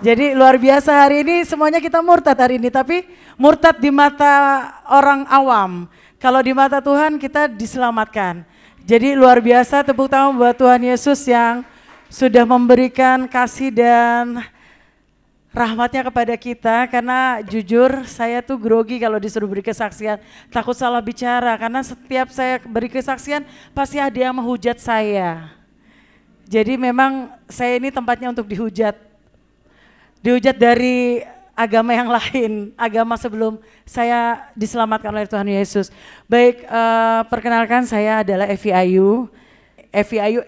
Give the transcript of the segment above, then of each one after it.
Jadi luar biasa hari ini semuanya kita murtad hari ini, tapi murtad di mata orang awam. Kalau di mata Tuhan kita diselamatkan. Jadi luar biasa, tepuk tangan buat Tuhan Yesus yang sudah memberikan kasih dan rahmatnya kepada kita. Karena jujur saya tuh grogi kalau disuruh beri kesaksian, takut salah bicara karena setiap saya beri kesaksian pasti ada yang menghujat saya. Jadi memang saya ini tempatnya untuk dihujat dari agama yang lain, agama sebelum saya diselamatkan oleh Tuhan Yesus. Baik, perkenalkan saya adalah Evi Ayu,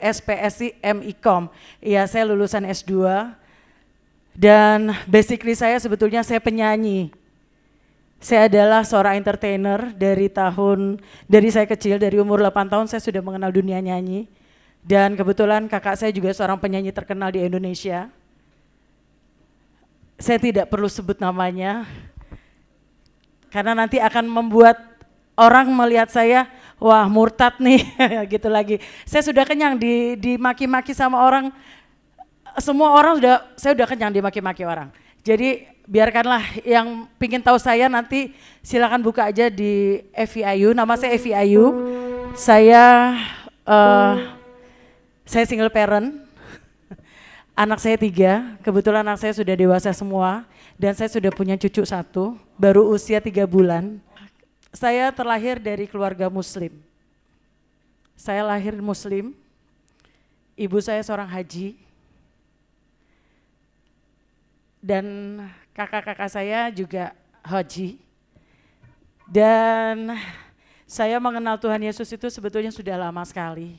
SPSI MIKOM. Iya, saya lulusan S2 dan basically saya sebetulnya saya penyanyi. Saya adalah seorang entertainer dari saya kecil, dari umur 8 tahun saya sudah mengenal dunia nyanyi. Dan kebetulan kakak saya juga seorang penyanyi terkenal di Indonesia. Saya tidak perlu sebut namanya, karena nanti akan membuat orang melihat saya, wah murtad nih, gitu lagi. Saya sudah kenyang dimaki-maki sama orang, semua orang saya sudah kenyang dimaki-maki orang. Jadi biarkanlah yang pingin tahu saya nanti silakan buka aja di Evi Ayu, nama saya Evi Ayu. Saya single parent. Anak saya 3, kebetulan anak saya sudah dewasa semua dan saya sudah punya cucu 1, baru usia 3 bulan. Saya terlahir dari keluarga muslim. Saya lahir muslim, ibu saya seorang haji dan kakak-kakak saya juga haji. Dan saya mengenal Tuhan Yesus itu sebetulnya sudah lama sekali.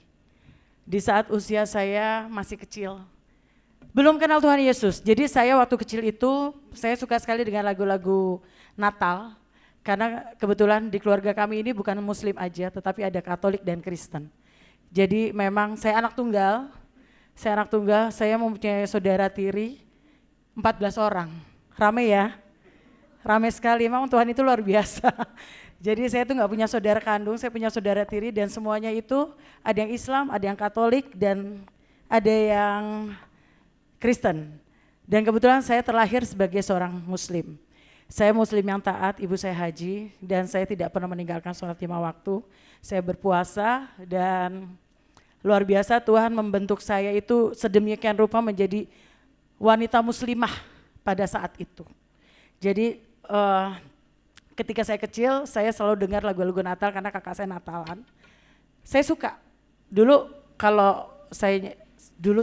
Di saat usia saya masih kecil. Belum kenal Tuhan Yesus, jadi saya waktu kecil itu saya suka sekali dengan lagu-lagu Natal. Karena kebetulan di keluarga kami ini bukan muslim aja, tetapi ada Katolik dan Kristen. Jadi memang saya anak tunggal, saya mempunyai saudara tiri 14 orang. Rame ya, rame sekali, memang Tuhan itu luar biasa. Jadi saya tuh gak punya saudara kandung, saya punya saudara tiri dan semuanya itu ada yang Islam, ada yang Katolik dan ada yang Kristen. Dan kebetulan saya terlahir sebagai seorang muslim. Saya muslim yang taat, ibu saya haji dan saya tidak pernah meninggalkan sholat 5 waktu. Saya berpuasa dan luar biasa Tuhan membentuk saya itu sedemikian rupa menjadi wanita muslimah pada saat itu. Jadi ketika saya kecil saya selalu dengar lagu-lagu Natal karena kakak saya Natalan. Saya suka, dulu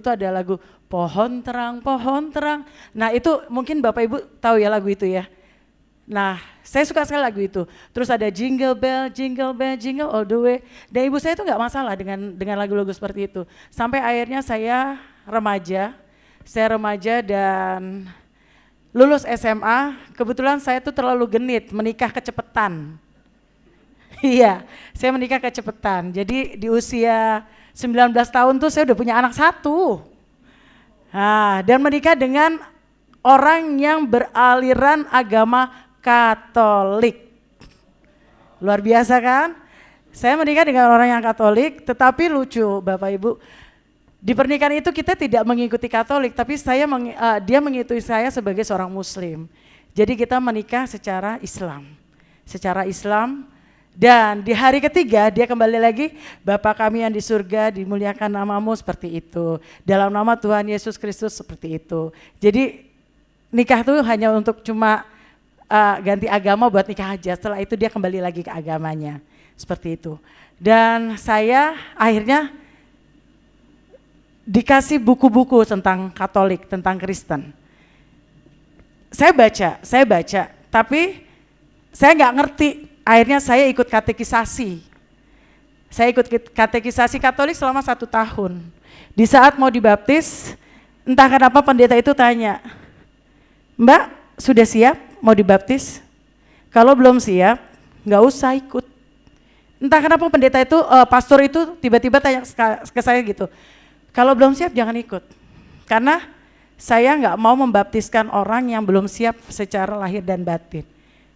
tuh ada lagu pohon terang, pohon terang. Nah itu mungkin Bapak Ibu tahu ya lagu itu ya. Nah saya suka sekali lagu itu. Terus ada jingle bell, jingle all the way. Dan ibu saya itu gak masalah dengan lagu-lagu seperti itu. Sampai akhirnya saya remaja dan lulus SMA. Kebetulan saya tuh terlalu genit, menikah kecepatan. Iya, saya menikah kecepatan. Jadi di usia 19 tahun tuh saya udah punya anak 1. Nah, dan menikah dengan orang yang beraliran agama Katolik. Luar biasa kan? Saya menikah dengan orang yang Katolik, tetapi lucu Bapak Ibu. Di pernikahan itu kita tidak mengikuti Katolik, tapi dia mengikuti saya sebagai seorang Muslim. Jadi kita menikah secara Islam. Dan di hari ketiga dia kembali lagi, Bapa kami yang di surga dimuliakan namamu, seperti itu. Dalam nama Tuhan Yesus Kristus, seperti itu. Jadi nikah itu hanya untuk cuma ganti agama buat nikah aja. Setelah itu dia kembali lagi ke agamanya, seperti itu. Dan saya akhirnya dikasih buku-buku tentang Katolik, tentang Kristen. Saya baca, tapi saya nggak ngerti. Akhirnya saya ikut katekisasi. Saya ikut katekisasi Katolik selama 1 tahun. Di saat mau dibaptis, entah kenapa pendeta itu tanya, Mbak sudah siap mau dibaptis? Kalau belum siap, nggak usah ikut. Entah kenapa pendeta itu, pastor itu tiba-tiba tanya ke saya gitu, kalau belum siap jangan ikut. Karena saya nggak mau membaptiskan orang yang belum siap secara lahir dan batin.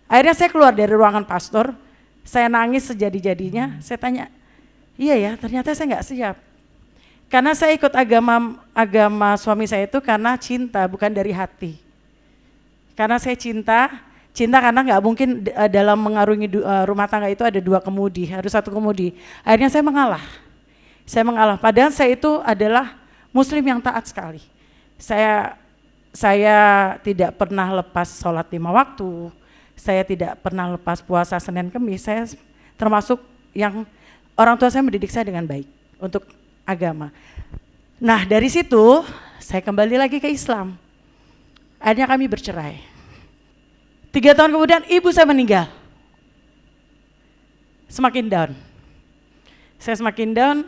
Akhirnya saya keluar dari ruangan pastor, saya nangis sejadi-jadinya, saya tanya, iya ya ternyata saya nggak siap. Karena saya ikut agama suami saya itu karena cinta, bukan dari hati. Karena saya cinta karena nggak mungkin dalam mengarungi rumah tangga itu ada dua kemudi, harus satu kemudi. Akhirnya saya mengalah. Padahal saya itu adalah muslim yang taat sekali. Saya tidak pernah lepas sholat 5 waktu, saya tidak pernah lepas puasa Senin Kemis, saya termasuk yang orang tua saya mendidik saya dengan baik untuk agama. Nah dari situ saya kembali lagi ke Islam. Akhirnya kami bercerai. 3 tahun kemudian ibu saya meninggal. Semakin down. Saya semakin down.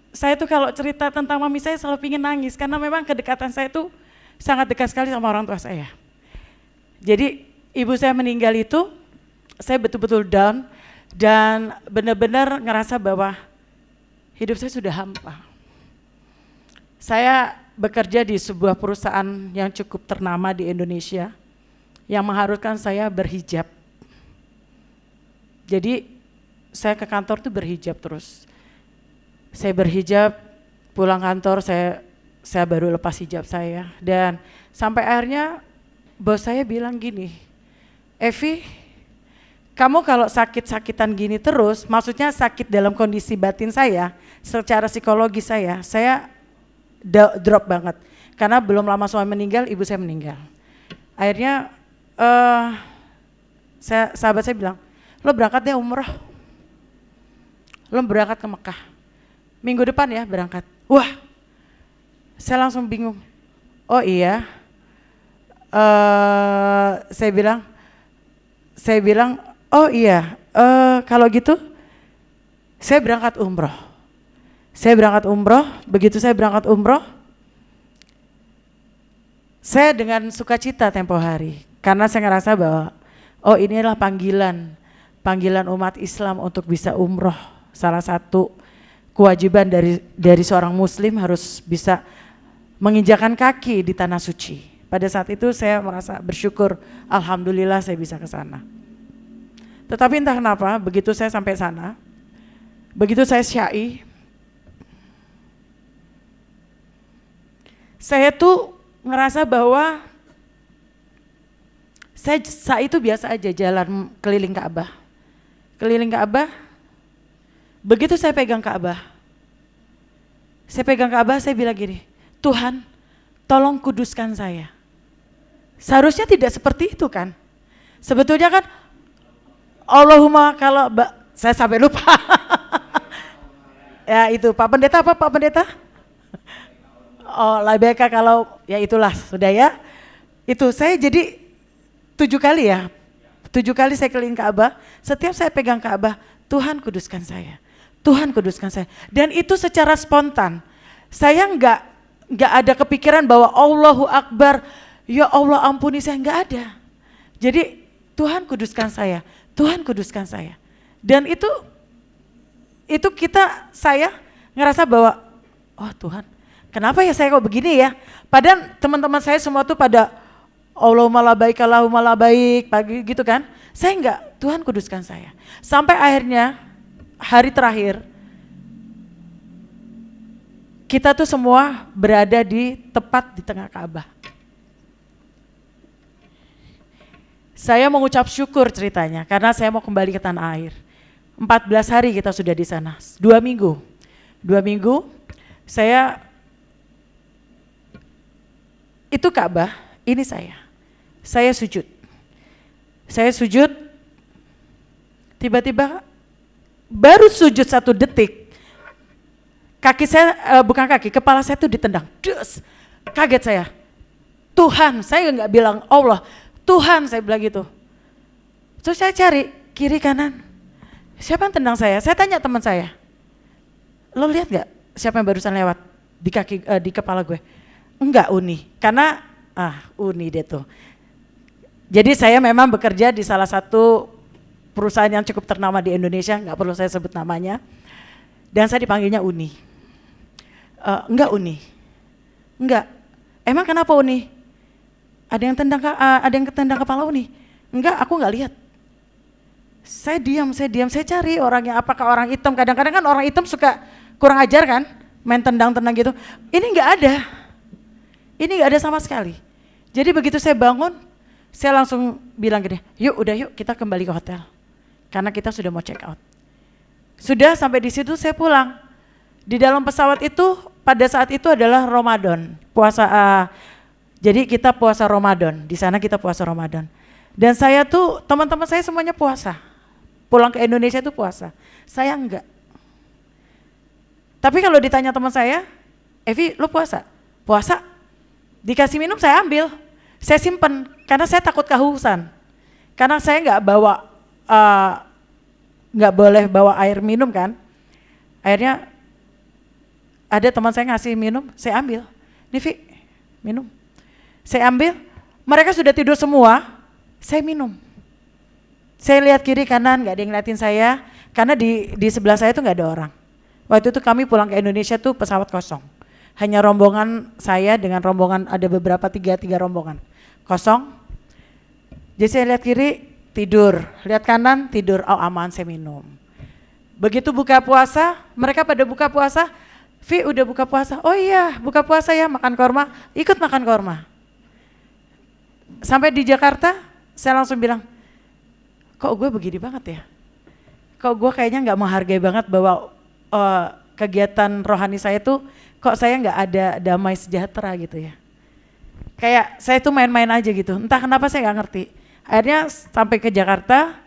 Saya tuh kalau cerita tentang mami saya selalu pingin nangis karena memang kedekatan saya tuh sangat dekat sekali sama orang tua saya. Jadi ibu saya meninggal itu saya betul-betul down dan benar-benar ngerasa bahwa hidup saya sudah hampa. Saya bekerja di sebuah perusahaan yang cukup ternama di Indonesia yang mengharuskan saya berhijab. Jadi saya ke kantor tuh berhijab terus. Saya berhijab, pulang kantor saya baru lepas hijab saya. Dan sampai akhirnya bos saya bilang gini, Evi, kamu kalau sakit-sakitan gini terus, maksudnya sakit dalam kondisi batin saya, secara psikologi saya drop banget. Karena belum lama suami meninggal, ibu saya meninggal. Akhirnya sahabat saya bilang, lo berangkat deh umroh, lo berangkat ke Mekah, minggu depan ya berangkat. Wah, saya langsung bingung. Oh iya, saya bilang, oh iya, kalau gitu saya berangkat umroh. Begitu saya berangkat umroh, saya dengan sukacita tempo hari. Karena saya ngerasa bahwa, oh inilah panggilan umat Islam untuk bisa umroh. Salah satu kewajiban dari seorang muslim harus bisa menginjakan kaki di tanah suci. Pada saat itu saya merasa bersyukur, alhamdulillah saya bisa ke sana. Tetapi entah kenapa, begitu saya sampai sana, begitu saya syai, saya tuh ngerasa bahwa saya saat itu biasa aja jalan keliling Ka'bah. Begitu saya pegang Ka'bah, saya bilang gini, Tuhan tolong kuduskan saya. Seharusnya tidak seperti itu kan. Sebetulnya kan Allahumma kalau saya sampai lupa. Ya itu Pak Pendeta apa Pak Pendeta? Oh labeka kalau ya itulah sudah ya. Itu saya jadi 7 kali saya keliling Ka'bah. Setiap saya pegang Ka'bah, Tuhan kuduskan saya. Dan itu secara spontan. Saya nggak ada kepikiran bahwa Allahu Akbar, ya Allah ampuni saya, nggak ada. Jadi Tuhan kuduskan saya. Dan itu saya ngerasa bahwa, oh Tuhan, kenapa ya saya kok begini ya? Padahal teman-teman saya semua tuh pada Allahumma la baik, pagi gitu kan. Saya enggak, Tuhan kuduskan saya. Sampai akhirnya hari terakhir kita tuh semua berada tepat di tengah Ka'bah. Saya mengucap syukur ceritanya karena saya mau kembali ke tanah air. 14 hari kita sudah di sana, 2 minggu saya itu Ka'bah, ini saya sujud, tiba-tiba baru sujud 1 detik, kepala saya tuh ditendang, kaget saya, Tuhan, saya nggak bilang Allah, Tuhan saya bilang gitu. Terus saya cari kiri kanan, siapa yang tendang saya? Saya tanya teman saya, lo lihat nggak siapa yang barusan lewat di kepala gue? Enggak, Uni, karena Uni deh tuh. Jadi saya memang bekerja di salah satu perusahaan yang cukup ternama di Indonesia, nggak perlu saya sebut namanya, dan saya dipanggilnya Uni. Enggak Uni, enggak. Emang kenapa Uni? Ada yang tendang kepala Uni? Enggak, aku nggak lihat. Saya diam, saya cari orangnya, apakah orang hitam? Kadang-kadang kan orang hitam suka kurang ajar kan, main tendang-tendang gitu. Ini nggak ada, ini nggak ada sama sekali. Jadi begitu saya bangun, saya langsung bilang gini, udah yuk kita kembali ke hotel, karena kita sudah mau check out. Sudah sampai di situ saya pulang. Di dalam pesawat itu pada saat itu adalah Ramadan, puasa. Jadi kita puasa Ramadan, di sana kita puasa Ramadan. Dan saya tuh, teman-teman saya semuanya puasa. Pulang ke Indonesia itu puasa. Saya enggak. Tapi kalau ditanya teman saya, Evi lu puasa? Puasa. Dikasih minum saya ambil. Saya simpen, karena saya takut kehausan. Karena saya enggak bawa, enggak boleh bawa air minum kan. Akhirnya ada teman saya ngasih minum, saya ambil. Nih Vi, minum. Saya ambil, mereka sudah tidur semua, saya minum. Saya lihat kiri kanan, gak ada yang ngeliatin saya, karena di sebelah saya tuh gak ada orang. Waktu itu kami pulang ke Indonesia tuh pesawat kosong. Hanya rombongan saya dengan rombongan, ada beberapa tiga rombongan. Kosong, jadi saya lihat kiri, tidur. Lihat kanan, tidur, oh aman saya minum. Begitu buka puasa, mereka pada buka puasa, Vi udah buka puasa, oh iya buka puasa ya, makan korma, ikut makan korma. Sampai di Jakarta, saya langsung bilang, kok gue begini banget ya? Kok gue kayaknya gak menghargai banget bahwa kegiatan rohani saya tuh, kok saya gak ada damai sejahtera gitu ya. Kayak saya tuh main-main aja gitu, entah kenapa saya gak ngerti. Akhirnya sampai ke Jakarta,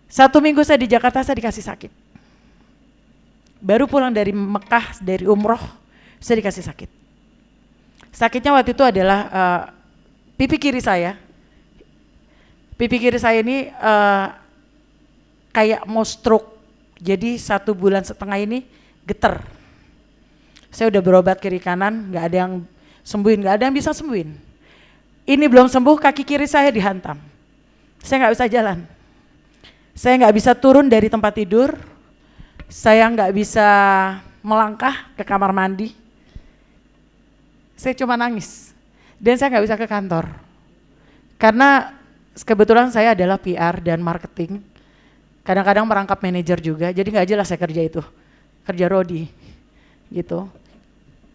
1 minggu saya di Jakarta saya dikasih sakit. Baru pulang dari Mekah, dari umroh, saya dikasih sakit. Sakitnya waktu itu adalah pipi kiri saya. Pipi kiri saya ini kayak mau stroke. Jadi 1,5 bulan ini getar. Saya udah berobat kiri kanan, gak ada yang sembuhin, gak ada yang bisa sembuhin. Ini belum sembuh, kaki kiri saya dihantam. Saya gak bisa jalan. Saya gak bisa turun dari tempat tidur. Saya gak bisa melangkah ke kamar mandi. Saya cuma nangis. Dan saya gak bisa ke kantor. Karena kebetulan saya adalah PR dan marketing. Kadang-kadang merangkap manajer juga, jadi gak jelas saya kerja itu. Kerja Rodi, gitu.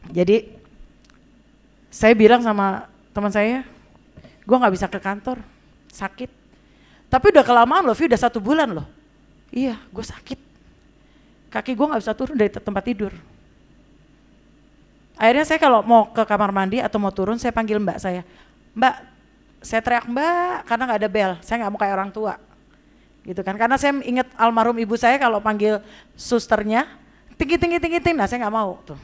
Jadi saya bilang sama teman saya, gue gak bisa ke kantor, sakit. Tapi udah kelamaan loh, Vi, udah 1 bulan loh. Iya, gue sakit. Kaki gue gak bisa turun dari tempat tidur. Akhirnya saya kalau mau ke kamar mandi atau mau turun, saya panggil mbak saya. Mbak, saya teriak mbak karena gak ada bel, saya gak mau kayak orang tua. Gitu kan, karena saya ingat almarhum ibu saya kalau panggil susternya, tinggi, nah saya gak mau tuh.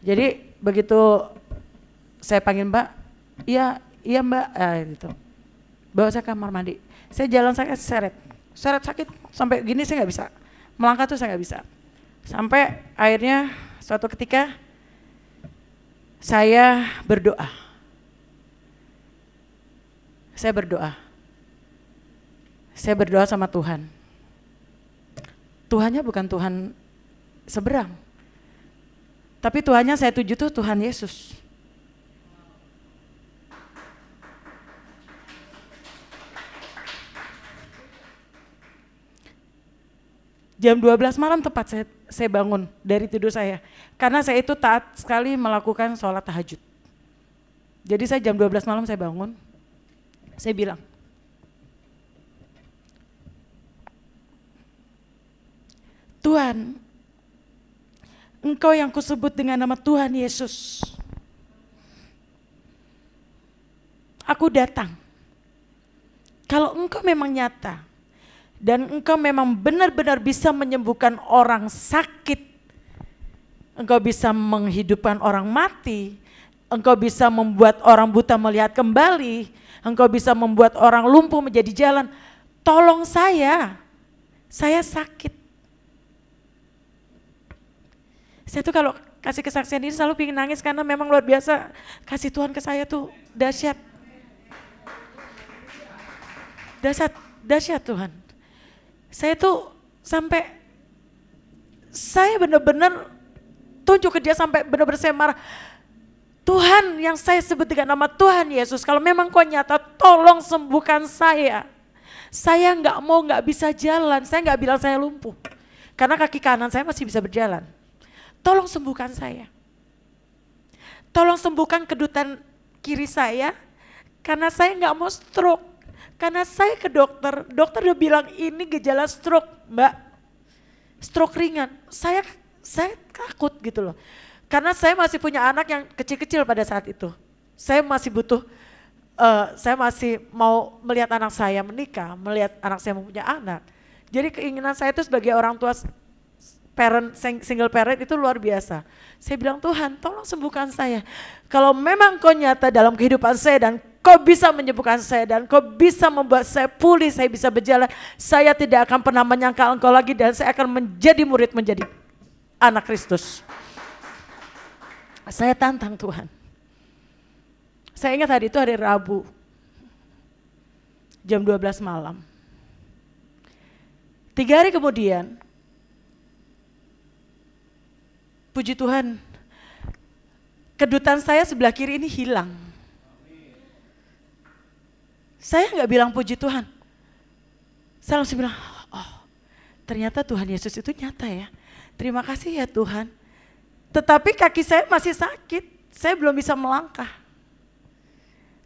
Jadi begitu saya panggil mbak, iya mbak, gitu. Bawa saya ke kamar mandi, saya jalan saya seret sakit, sampai gini saya gak bisa. Melangkah tuh saya gak bisa. Sampai akhirnya suatu ketika saya berdoa. Saya berdoa sama Tuhan. Tuhannya bukan Tuhan seberang. Tapi Tuhannya saya tuju tuh Tuhan Yesus. Jam 12 malam tepat saya bangun dari tidur saya. Karena saya itu taat sekali melakukan sholat tahajud. Jadi saya jam 12 malam saya bangun, saya bilang, Tuhan, Engkau yang kusebut dengan nama Tuhan Yesus. Aku datang. Kalau Engkau memang nyata, dan Engkau memang benar-benar bisa menyembuhkan orang sakit, Engkau bisa menghidupkan orang mati, Engkau bisa membuat orang buta melihat kembali, Engkau bisa membuat orang lumpuh menjadi jalan. Tolong saya sakit. Saya tuh kalau kasih kesaksian ini selalu pengen nangis karena memang luar biasa kasih Tuhan ke saya tuh dahsyat. Dahsyat Tuhan. Saya tuh sampai, saya benar-benar tunjuk ke dia sampai benar-benar saya marah. Tuhan yang saya sebut dengan nama Tuhan Yesus, kalau memang kau nyata tolong sembuhkan saya. Saya gak bisa jalan, saya gak bilang saya lumpuh. Karena kaki kanan saya masih bisa berjalan. Tolong sembuhkan saya. Tolong sembuhkan kedutan kiri saya, karena saya nggak mau stroke. Karena saya ke dokter udah bilang ini gejala stroke, Mbak. Stroke ringan. Saya takut gitu loh. Karena saya masih punya anak yang kecil-kecil pada saat itu. Saya masih butuh, saya masih mau melihat anak saya menikah, melihat anak saya mempunyai anak. Jadi keinginan saya itu sebagai orang tua single parent itu luar biasa. Saya bilang, Tuhan tolong sembuhkan saya. Kalau memang kau nyata dalam kehidupan saya dan kau bisa menyembuhkan saya dan kau bisa membuat saya pulih, saya bisa berjalan, saya tidak akan pernah menyangkal engkau lagi dan saya akan menjadi murid, menjadi anak Kristus. Saya tantang Tuhan. Saya ingat hari itu hari Rabu, jam 12 malam. 3 hari kemudian, puji Tuhan, kedutan saya sebelah kiri ini hilang. Saya nggak bilang puji Tuhan. Saya langsung bilang, oh ternyata Tuhan Yesus itu nyata ya. Terima kasih ya Tuhan. Tetapi kaki saya masih sakit, saya belum bisa melangkah.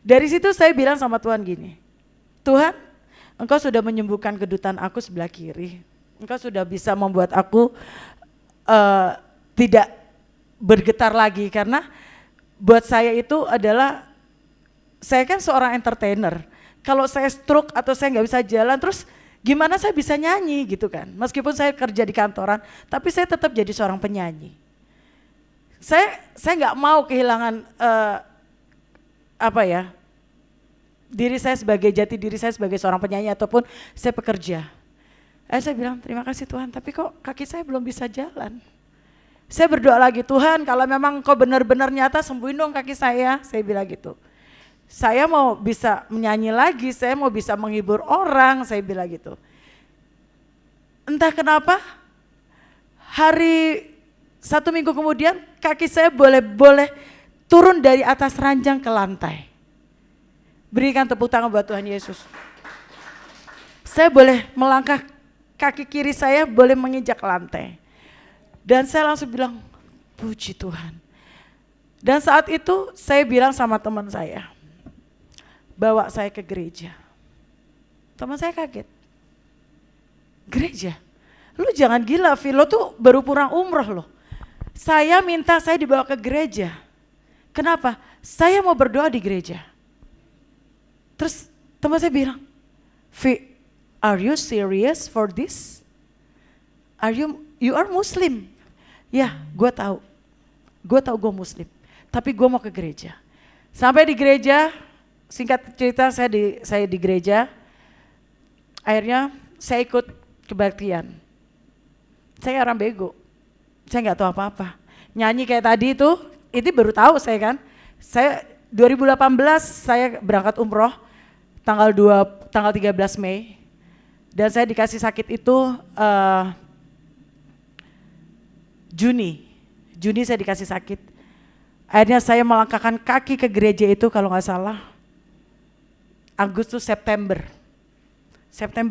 Dari situ saya bilang sama Tuhan gini, Tuhan, Engkau sudah menyembuhkan kedutan aku sebelah kiri. Engkau sudah bisa membuat aku tidak bergetar lagi, karena buat saya itu adalah, saya kan seorang entertainer. Kalau saya stroke atau saya nggak bisa jalan, terus gimana saya bisa nyanyi gitu kan. Meskipun saya kerja di kantoran, tapi saya tetap jadi seorang penyanyi. Saya nggak mau kehilangan jati diri saya sebagai seorang penyanyi ataupun saya pekerja. Saya bilang terima kasih Tuhan, tapi kok kaki saya belum bisa jalan. Saya berdoa lagi, Tuhan kalau memang kau benar-benar nyata sembuhin dong kaki saya bilang gitu. Saya mau bisa menyanyi lagi, saya mau bisa menghibur orang, saya bilang gitu. Entah kenapa, hari 1 minggu kemudian kaki saya boleh turun dari atas ranjang ke lantai. Berikan tepuk tangan buat Tuhan Yesus. Saya boleh melangkah, kaki kiri saya boleh menginjak lantai. Dan saya langsung bilang, puji Tuhan. Dan saat itu saya bilang sama teman saya, bawa saya ke gereja. Teman saya kaget. Gereja? Lu jangan gila, Vi, lo tuh baru pulang umroh loh. Saya minta saya dibawa ke gereja. Kenapa? Saya mau berdoa di gereja. Terus teman saya bilang, Vi, are you serious for this? You are Muslim? Ya, gue tahu gue Muslim, tapi gue mau ke gereja. Sampai di gereja, singkat cerita saya di gereja, akhirnya saya ikut kebaktian. Saya orang bego, saya nggak tahu apa-apa. Nyanyi kayak tadi itu baru tahu saya kan. Saya 2018 saya berangkat umroh tanggal 13 Mei, dan saya dikasih sakit itu Juni saya dikasih sakit. Akhirnya saya melangkahkan kaki ke gereja itu kalau nggak salah Agustus September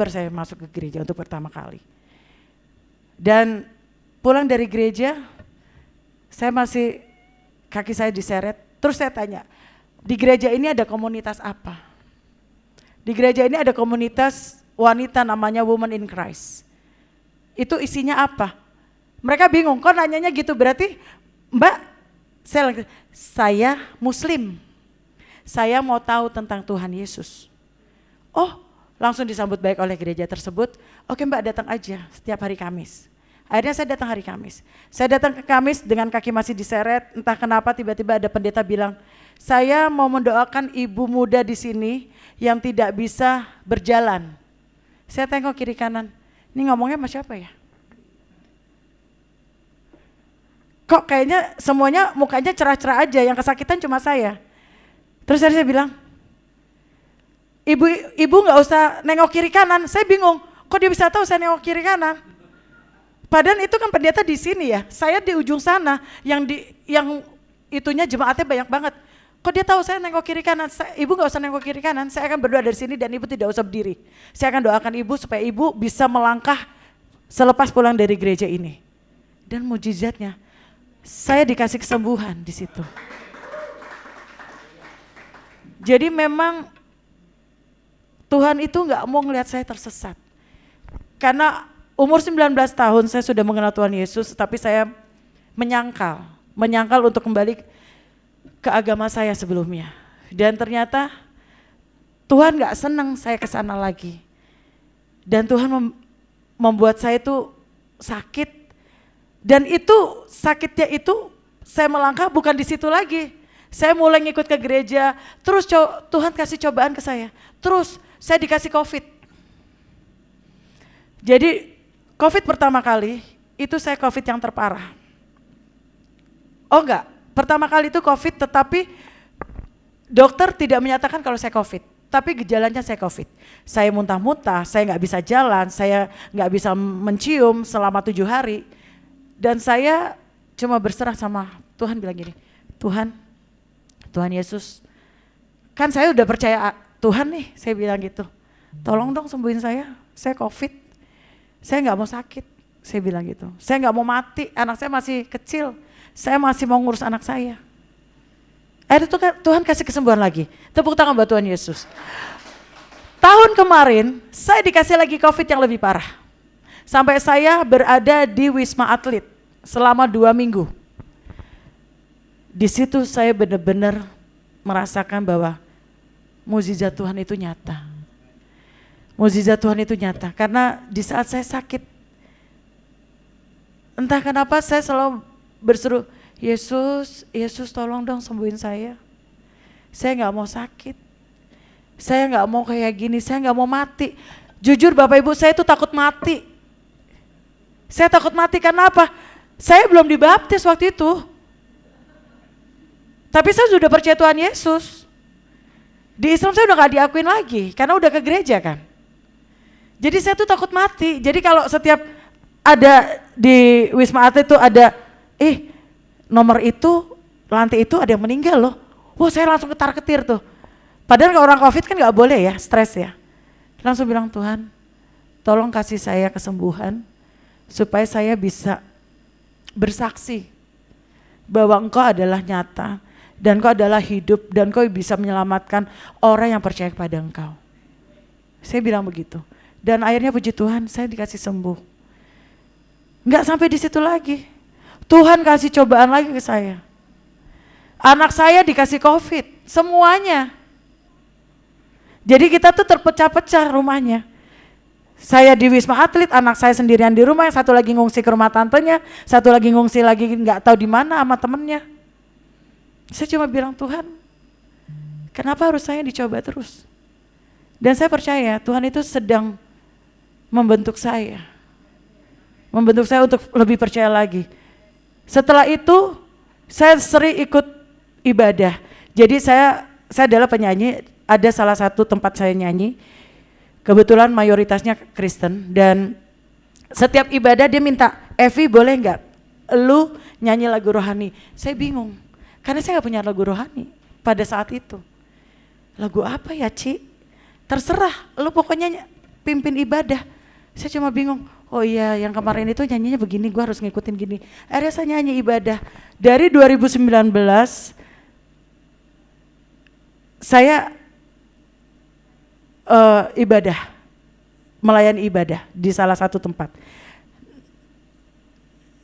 saya masuk ke gereja untuk pertama kali. Dan pulang dari gereja saya masih, kaki saya diseret. Terus saya tanya, di gereja ini ada komunitas apa? Di gereja ini ada komunitas wanita namanya Women in Christ. Itu isinya apa? Mereka bingung, kok nanyanya gitu, berarti Mbak, saya Muslim, saya mau tahu tentang Tuhan Yesus. Oh, langsung disambut baik oleh gereja tersebut. Oke Mbak, datang aja setiap hari Kamis. Akhirnya saya datang hari Kamis. Saya datang ke Kamis dengan kaki masih diseret, entah kenapa tiba-tiba ada pendeta bilang, saya mau mendoakan ibu muda di sini yang tidak bisa berjalan. Saya tengok kiri kanan, ini ngomongnya sama siapa ya? Kok kayaknya semuanya mukanya cerah-cerah aja, yang kesakitan cuma saya. Terus saya bilang, ibu nggak usah nengok kiri kanan. Saya bingung, kok dia bisa tahu saya nengok kiri kanan? Padahal itu kan pendeta di sini ya, saya di ujung sana, yang itunya jemaatnya banyak banget. Kok dia tahu saya nengok kiri kanan? Ibu nggak usah nengok kiri kanan, saya akan berdoa dari sini dan ibu tidak usah berdiri. Saya akan doakan ibu supaya ibu bisa melangkah selepas pulang dari gereja ini. Dan mujizatnya, saya dikasih kesembuhan di situ. Jadi memang Tuhan itu nggak mau ngelihat saya tersesat. Karena umur 19 tahun saya sudah mengenal Tuhan Yesus, tapi saya menyangkal untuk kembali ke agama saya sebelumnya. Dan ternyata Tuhan gak senang saya ke sana lagi. Dan Tuhan membuat saya itu sakit. Dan itu sakitnya itu saya melangkah bukan di situ lagi. Saya mulai ngikut ke gereja, terus Tuhan kasih cobaan ke saya. Terus saya dikasih COVID. Jadi COVID pertama kali itu saya COVID yang terparah. Oh enggak, pertama kali itu COVID tetapi dokter tidak menyatakan kalau saya COVID. Tapi gejalanya saya COVID. Saya muntah-muntah, saya nggak bisa jalan, saya nggak bisa mencium selama 7 hari. Dan saya cuma berserah sama Tuhan, bilang gini, Tuhan Yesus, kan saya udah percaya Tuhan nih, saya bilang gitu. Tolong dong sembuhin saya COVID. Saya nggak mau sakit, saya bilang gitu. Saya nggak mau mati, anak saya masih kecil, saya masih mau ngurus anak saya. Akhirnya Tuhan kasih kesembuhan lagi. Tepuk tangan buat Tuhan Yesus. Tahun kemarin saya dikasih lagi COVID yang lebih parah. Sampai saya berada di Wisma Atlet selama 2 minggu. Di situ saya benar-benar merasakan bahwa mukjizat Tuhan itu nyata. Mukjizat Tuhan itu nyata karena di saat saya sakit, entah kenapa saya selalu berseru, Yesus tolong dong sembuhin saya. Saya gak mau sakit, saya gak mau kayak gini, saya gak mau mati. Jujur Bapak Ibu, saya itu takut mati. Saya takut mati karena apa? Saya belum dibaptis waktu itu. Tapi saya sudah percaya Tuhan Yesus. Di Islam saya udah gak diakuin lagi karena udah ke gereja kan. Jadi saya tuh takut mati. Jadi kalau setiap ada di Wisma Atlet itu ada nomor itu, lantai itu ada yang meninggal loh. Wah saya langsung ketar-ketir tuh. Padahal kalau orang COVID kan gak boleh ya, stres ya. Langsung bilang Tuhan, tolong kasih saya kesembuhan supaya saya bisa bersaksi bahwa Engkau adalah nyata dan Engkau adalah hidup dan Engkau bisa menyelamatkan orang yang percaya kepada Engkau. Saya bilang begitu. Dan akhirnya puji Tuhan saya dikasih sembuh. Enggak sampai di situ lagi. Tuhan kasih cobaan lagi ke saya. Anak saya dikasih COVID, semuanya. Jadi kita tuh terpecah-pecah rumahnya. Saya di Wisma Atlet, anak saya sendirian di rumah, yang satu lagi ngungsi ke rumah tantenya, satu lagi ngungsi lagi nggak tahu di mana sama temennya. Saya cuma bilang Tuhan, kenapa harus saya dicoba terus? Dan saya percaya Tuhan itu sedang membentuk saya untuk lebih percaya lagi. Setelah itu saya sering ikut ibadah. Jadi saya adalah penyanyi, ada salah satu tempat saya nyanyi. Kebetulan mayoritasnya Kristen dan setiap ibadah dia minta, Evi boleh nggak lu nyanyi lagu rohani? Saya bingung karena saya nggak punya lagu rohani pada saat itu. Lagu apa ya Ci? Terserah, lu pokoknya pimpin ibadah. Saya cuma bingung, oh iya yang kemarin itu nyanyinya begini, gue harus ngikutin gini. Akhirnya saya nyanyi ibadah. Dari 2019 saya ibadah, melayani ibadah di salah satu tempat.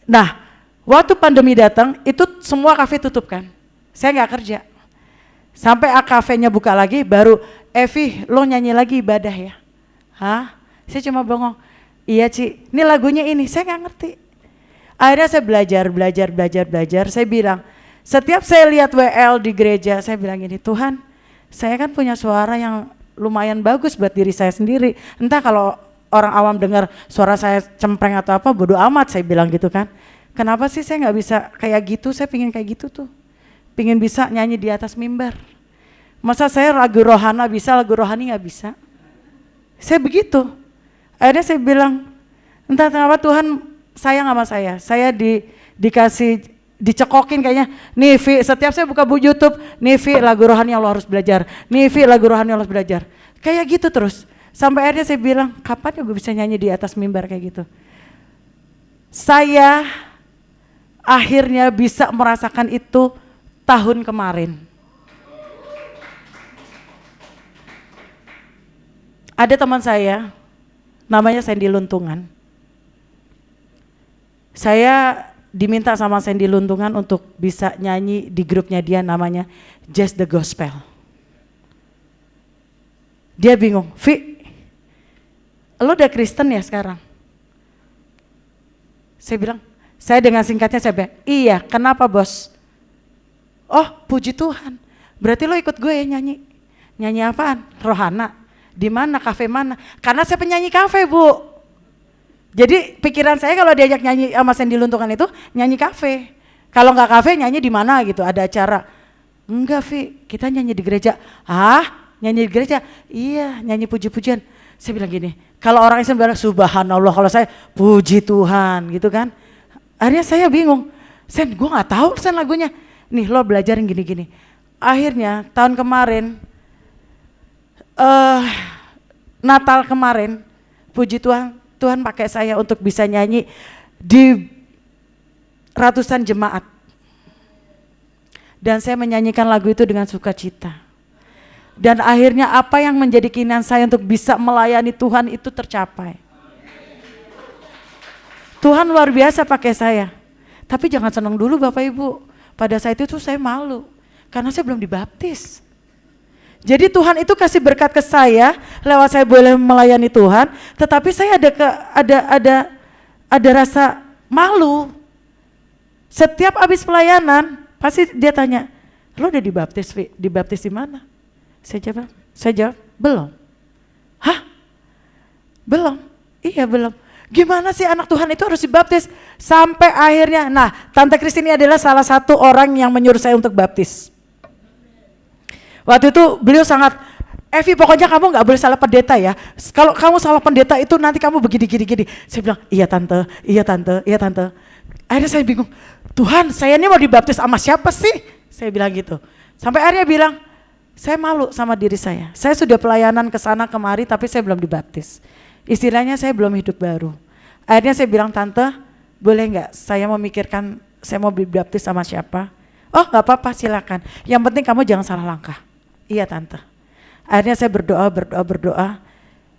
Nah, waktu pandemi datang itu semua kafe tutup kan, saya nggak kerja. Sampai kafenya buka lagi, baru Evi lo nyanyi lagi ibadah ya. Hah? Saya cuma bengong, iya Ci, ini lagunya ini, saya nggak ngerti. Akhirnya saya belajar, saya bilang, setiap saya lihat WL di gereja, saya bilang gini, Tuhan, saya kan punya suara yang lumayan bagus buat diri saya sendiri. Entah kalau orang awam dengar suara saya cempreng atau apa, bodo amat saya bilang gitu kan. Kenapa sih saya nggak bisa kayak gitu, saya pingin kayak gitu tuh. Pingin bisa nyanyi di atas mimbar. Masa saya lagu rohana bisa, lagu rohani nggak bisa? Saya begitu. Akhirnya saya bilang, entah kenapa Tuhan sayang sama saya. Saya dikasih, dicekokin kayaknya. Nih Vi, setiap saya buka YouTube, nih Vi lagu rohani yang lo harus belajar. Nih Vi lagu rohani yang lo harus belajar. Kayak gitu terus. Sampai akhirnya saya bilang, kapan ya gue bisa nyanyi di atas mimbar kayak gitu. Saya akhirnya bisa merasakan itu tahun kemarin. Ada teman saya, namanya Sandy Luntungan. Saya diminta sama Sandy Luntungan untuk bisa nyanyi di grupnya dia, namanya Just the Gospel. Dia bingung, Vi, lo udah Kristen ya sekarang? Saya bilang, saya dengan singkatnya saya bilang, iya, kenapa bos? Oh, puji Tuhan, berarti lo ikut gue ya nyanyi. Nyanyi apaan? Rohana. Di mana? Kafe mana? Karena saya penyanyi kafe, Bu. Jadi pikiran saya kalau diajak nyanyi sama Sandy Luntungan itu nyanyi kafe. Kalau nggak kafe nyanyi di mana gitu, ada acara. Enggak, Vi, kita nyanyi di gereja. Ah, nyanyi di gereja? Iya, nyanyi puji-pujian. Saya bilang gini, kalau orang Islam bilang subhanallah, kalau saya puji Tuhan gitu kan. Akhirnya saya bingung, Sen gue gak tahu Sen lagunya. Nih lo belajarin gini-gini. Akhirnya tahun kemarin, Natal kemarin, puji Tuhan, Tuhan pakai saya untuk bisa nyanyi di ratusan jemaat. Dan saya menyanyikan lagu itu dengan sukacita. Dan akhirnya apa yang menjadi keinginan saya untuk bisa melayani Tuhan itu tercapai. Tuhan luar biasa pakai saya. Tapi jangan senang dulu Bapak Ibu. Pada saat itu saya malu karena saya belum dibaptis. Jadi Tuhan itu kasih berkat ke saya lewat saya boleh melayani Tuhan, tetapi saya ada rasa malu. Setiap habis pelayanan pasti dia tanya, "Lo udah dibaptis, Vi? Dibaptis di mana?" Saya jawab, belum. Hah? Belum? Iya belum. Gimana sih anak Tuhan itu harus dibaptis? Sampai akhirnya, nah Tante Christine adalah salah satu orang yang menyuruh saya untuk baptis. Waktu itu beliau sangat, Evi pokoknya kamu gak boleh salah pendeta ya. Kalau kamu salah pendeta itu nanti kamu begini. Saya bilang, iya tante. Akhirnya saya bingung, Tuhan saya ini mau dibaptis sama siapa sih? Saya bilang gitu. Sampai akhirnya bilang, saya malu sama diri saya. Saya sudah pelayanan ke sana kemari tapi saya belum dibaptis. Istilahnya saya belum hidup baru. Akhirnya saya bilang, Tante, boleh nggak saya memikirkan saya mau dibaptis sama siapa? Oh nggak apa-apa, silakan. Yang penting kamu jangan salah langkah. Iya Tante. Akhirnya saya berdoa.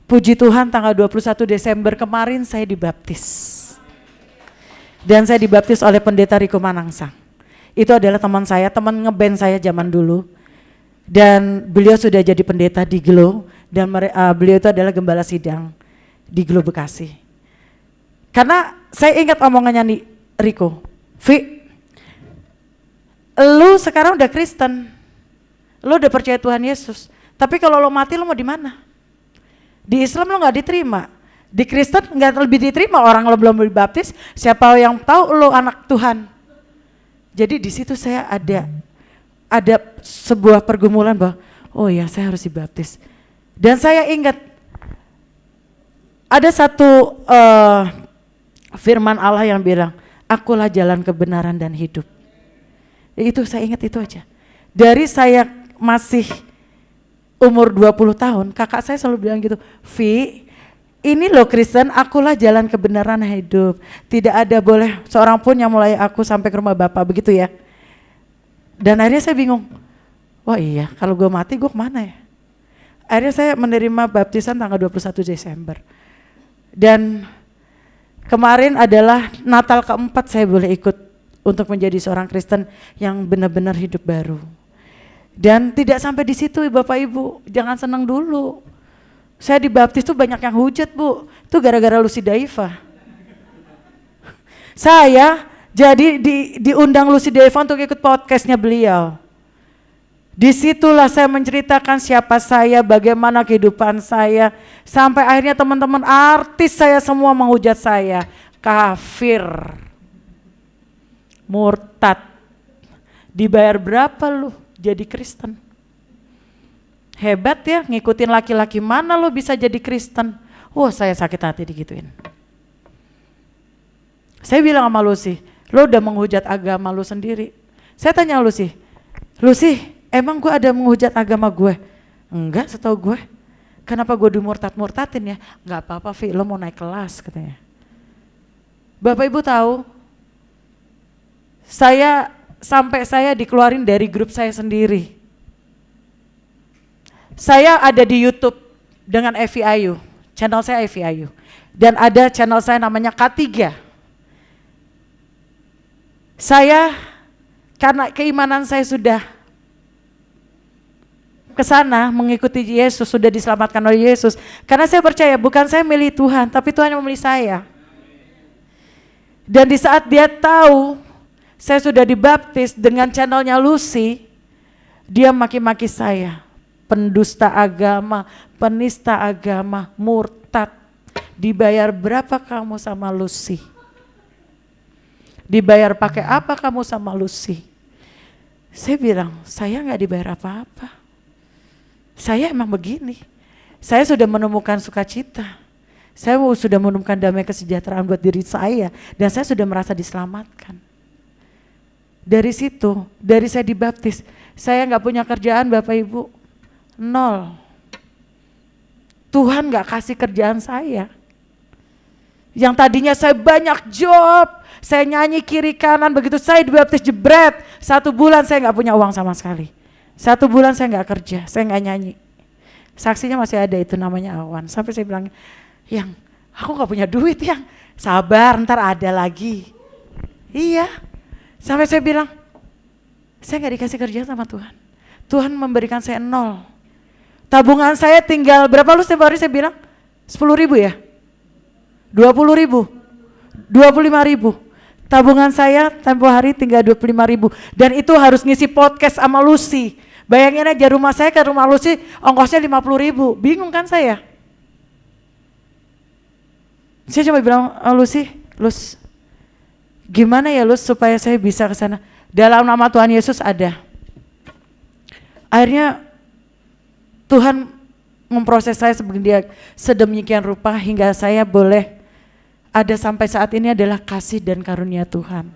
Puji Tuhan tanggal 21 Desember kemarin saya dibaptis. Dan saya dibaptis oleh pendeta Riko Manangsang. Itu adalah teman saya, teman ngeband saya zaman dulu. Dan beliau sudah jadi pendeta di Glo dan beliau itu adalah gembala sidang di Glo Bekasi. Karena saya ingat omongannya nih Riko, Vi, lu sekarang udah Kristen, lu udah percaya Tuhan Yesus, tapi kalau lo mati lo mau di mana? Di Islam lo nggak diterima, di Kristen nggak lebih diterima, orang lo belum dibaptis, siapa yang tahu lo anak Tuhan? Jadi di situ saya ada sebuah pergumulan bahwa oh ya saya harus dibaptis. Dan saya ingat ada satu firman Allah yang bilang, akulah jalan kebenaran dan hidup. Itu saya ingat itu aja. Dari saya masih umur 20 tahun, kakak saya selalu bilang gitu, Vi, ini loh Kristen, akulah jalan kebenaran dan hidup. Tidak ada boleh seorang pun yang mulai aku sampai ke rumah Bapak, begitu ya. Dan akhirnya saya bingung, wah iya kalau gue mati gue kemana ya? Akhirnya saya menerima baptisan tanggal 21 Desember. Dan kemarin adalah Natal keempat saya boleh ikut untuk menjadi seorang Kristen yang benar-benar hidup baru. Dan tidak sampai di situ Bapak Ibu, jangan senang dulu. Saya dibaptis tuh banyak yang hujat Bu, itu gara-gara Lucy Daiva. Saya jadi diundang Lucy Daiva untuk ikut podcastnya beliau. Disitulah saya menceritakan siapa saya, bagaimana kehidupan saya. Sampai akhirnya teman-teman artis saya semua menghujat saya. Kafir, murtad, dibayar berapa lu jadi Kristen? Hebat ya, ngikutin laki-laki mana lu bisa jadi Kristen? Wah saya sakit hati digituin. Saya bilang sama Lucy, lo udah menghujat agama lo sendiri. Saya tanya Lucy, emang gue ada menghujat agama gue? Enggak, setahu gue. Kenapa gue dimurtad-murtadin ya? Enggak apa-apa Vi, lo mau naik kelas katanya. Bapak Ibu tahu, sampai saya dikeluarin dari grup saya sendiri. Saya ada di YouTube dengan Evi Ayu, channel saya Evi Ayu. Dan ada channel saya namanya K3. Saya, karena keimanan saya sudah ke sana mengikuti Yesus, sudah diselamatkan oleh Yesus. Karena saya percaya bukan saya milih Tuhan, tapi Tuhan yang memilih saya. Dan di saat dia tahu saya sudah dibaptis dengan channelnya Lucy, dia maki-maki saya, pendusta agama, penista agama, murtad. Dibayar berapa kamu sama Lucy? Dibayar pakai apa kamu sama Lucy? Saya bilang, saya nggak dibayar apa-apa. Saya emang begini. Saya sudah menemukan sukacita. Saya sudah menemukan damai kesejahteraan buat diri saya. Dan saya sudah merasa diselamatkan. Dari situ, dari saya dibaptis, saya nggak punya kerjaan Bapak Ibu. 0. Tuhan nggak kasih kerjaan saya. Yang tadinya saya banyak job, saya nyanyi kiri kanan, begitu saya dibaptis jebret. 1 bulan saya nggak punya uang sama sekali. 1 bulan saya nggak kerja, saya nggak nyanyi. Saksinya masih ada itu namanya Awan. Sampai saya bilang, Yang, aku nggak punya duit Yang. Sabar, ntar ada lagi. Iya. Sampai saya bilang, saya nggak dikasih kerja sama Tuhan. Tuhan memberikan saya 0. Tabungan saya tinggal berapa lu setiap hari saya bilang? 10.000 ya? 20.000? 25.000? Tabungan saya tempo hari tinggal 25.000. Dan itu harus ngisi podcast sama Lucy. Bayangin aja rumah saya ke rumah Lucy ongkosnya 50.000. Bingung kan saya? Saya cuma bilang, Lucy, Lus, gimana ya Lus supaya saya bisa ke sana? Dalam nama Tuhan Yesus ada. Akhirnya Tuhan memproses saya sedemikian rupa hingga saya boleh ada sampai saat ini adalah kasih dan karunia Tuhan.